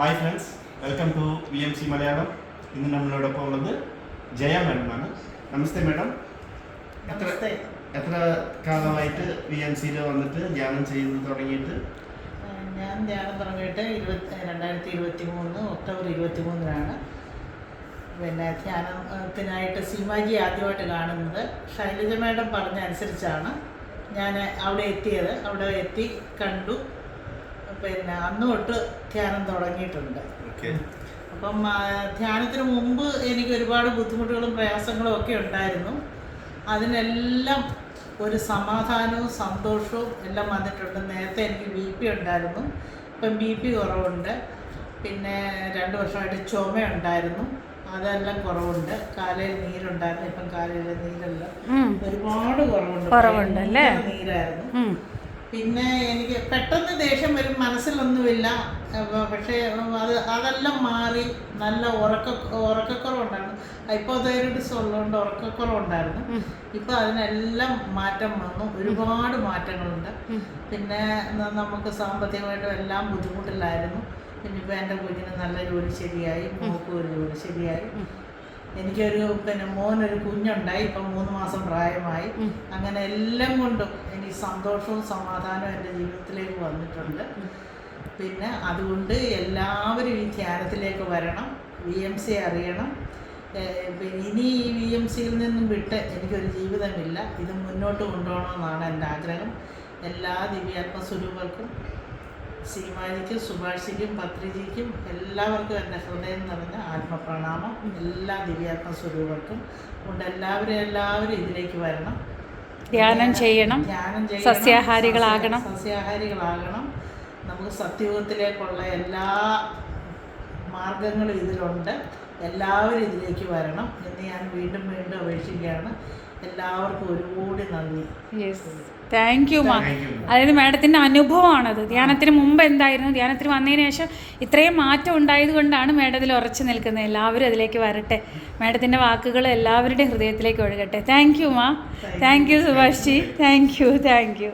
Hi friends, welcome to VMC Malayalam. ഇന്ന് നമ്മളോടൊപ്പം ഉള്ളത് ജയ മാഡമാണ്. നമസ്തേ മാഡം. എത്ര കാലമായിട്ട് VMCയിൽ വന്നിട്ട് ധ്യാനം ചെയ്ത് തുടങ്ങിയിട്ട്? ഞാൻ ധ്യാനം തുടങ്ങിയിട്ട് 2023 ഒക്ടോബർ 23 പിന്നെ ധ്യാനത്തിനായിട്ട് സീമാജി ആദ്യമായിട്ട് കാണുന്നത് ശൈലജ മാഡം പറഞ്ഞ അനുസരിച്ചാണ് ഞാൻ അവിടെ എത്തിയത്. അവിടെ എത്തി കണ്ടു. പിന്നെ അന്ന് തൊട്ട് ധ്യാനം തുടങ്ങിയിട്ടുണ്ട്. അപ്പം ധ്യാനത്തിന് മുമ്പ് എനിക്ക് ഒരുപാട് ബുദ്ധിമുട്ടുകളും പ്രയാസങ്ങളും ഒക്കെ ഉണ്ടായിരുന്നു. അതിനെല്ലാം ഒരു സമാധാനവും സന്തോഷവും എല്ലാം വന്നിട്ടുണ്ട്. നേരത്തെ എനിക്ക് BP ഉണ്ടായിരുന്നു, ഇപ്പം BP കുറവുണ്ട്. പിന്നെ 2 വർഷമായിട്ട് ചുമയുണ്ടായിരുന്നു, അതെല്ലാം കുറവുണ്ട്. കാലയിൽ നീരുണ്ടായിരുന്നു, ഇപ്പം കാലയിൽ നീരല്ല, ഒരുപാട് കുറവുണ്ട്. നീരായിരുന്നു. പിന്നെ എനിക്ക് പെട്ടെന്ന് ദേഷ്യം വരും, മനസ്സിലൊന്നുമില്ല. പക്ഷേ അതെല്ലാം മാറി. നല്ല ഉറക്കക്കുറവുണ്ടായിരുന്നു. ഹൈപ്പോതൈറോയിഡിസം ഉള്ളതുകൊണ്ട് ഉറക്കക്കുറവുണ്ടായിരുന്നു. ഇപ്പം അതിനെല്ലാം മാറ്റം വന്നു. ഒരുപാട് മാറ്റങ്ങളുണ്ട്. പിന്നെ നമുക്ക് സാമ്പത്തികമായിട്ടും എല്ലാം ബുദ്ധിമുട്ടിലായിരുന്നു. പിന്നെ ഇപ്പം എൻ്റെ കുഞ്ഞിന് നല്ല ജോലി ശരിയായി, മോക്കും ഒരു ജോലി ശരിയായി. എനിക്കൊരു മോനൊരു കുഞ്ഞുണ്ടായി, ഇപ്പം 3 മാസം പ്രായമായി. അങ്ങനെ എല്ലാം കൊണ്ടും എനിക്ക് സന്തോഷവും സമാധാനവും എൻ്റെ ജീവിതത്തിലേക്ക് വന്നിട്ടുണ്ട്. പിന്നെ അതുകൊണ്ട് എല്ലാവരും ഈ ധ്യാനത്തിലേക്ക് വരണം, VMC അറിയണം. ഇനി ഈ VMCയിൽ നിന്നും വിട്ട് എനിക്കൊരു ജീവിതമില്ല. ഇത് മുന്നോട്ട് കൊണ്ടുപോകണമെന്നാണ് എൻ്റെ ആഗ്രഹം. എല്ലാ ദിവ്യാത്മസ്വരൂപർക്കും, സീമാജിക്കും, സുഭാഷിക്കും, പത്രിജിക്കും എല്ലാവർക്കും എൻ്റെ ഹൃദയം നിറഞ്ഞ ആത്മപ്രണാമം. എല്ലാ ദിവ്യാത്മസ്വരൂപർക്കും കൊണ്ട് എല്ലാവരും ഇതിലേക്ക് വരണം, ധ്യാനം ചെയ്യണം, സസ്യാഹാരികളാകണം. നമുക്ക് സത്യയുഗത്തിലേക്കുള്ള എല്ലാ മാർഗങ്ങളും ഇതിലുണ്ട്. എല്ലാവരും ഇതിലേക്ക് വരണം എന്ന് ഞാൻ വീണ്ടും അപേക്ഷിക്കുകയാണ്. എല്ലാവർക്കും ഒരുപാട് നന്ദി. താങ്ക് യു മാ. അതായത് മാഡത്തിൻ്റെ അനുഭവമാണത്. ധ്യാനത്തിന് മുമ്പ് എന്തായിരുന്നു, ധ്യാനത്തിന് വന്നതിന് ശേഷം ഇത്രയും മാറ്റം ഉണ്ടായത് കൊണ്ടാണ് മാഡം ഇതിൽ ഉറച്ചു നിൽക്കുന്നത്. എല്ലാവരും അതിലേക്ക് വരട്ടെ. മാഡത്തിൻ്റെ വാക്കുകൾ എല്ലാവരുടെയും ഹൃദയത്തിലേക്ക് ഒഴുകട്ടെ. താങ്ക് യു മാ. Thank you Subhash G. Thank you.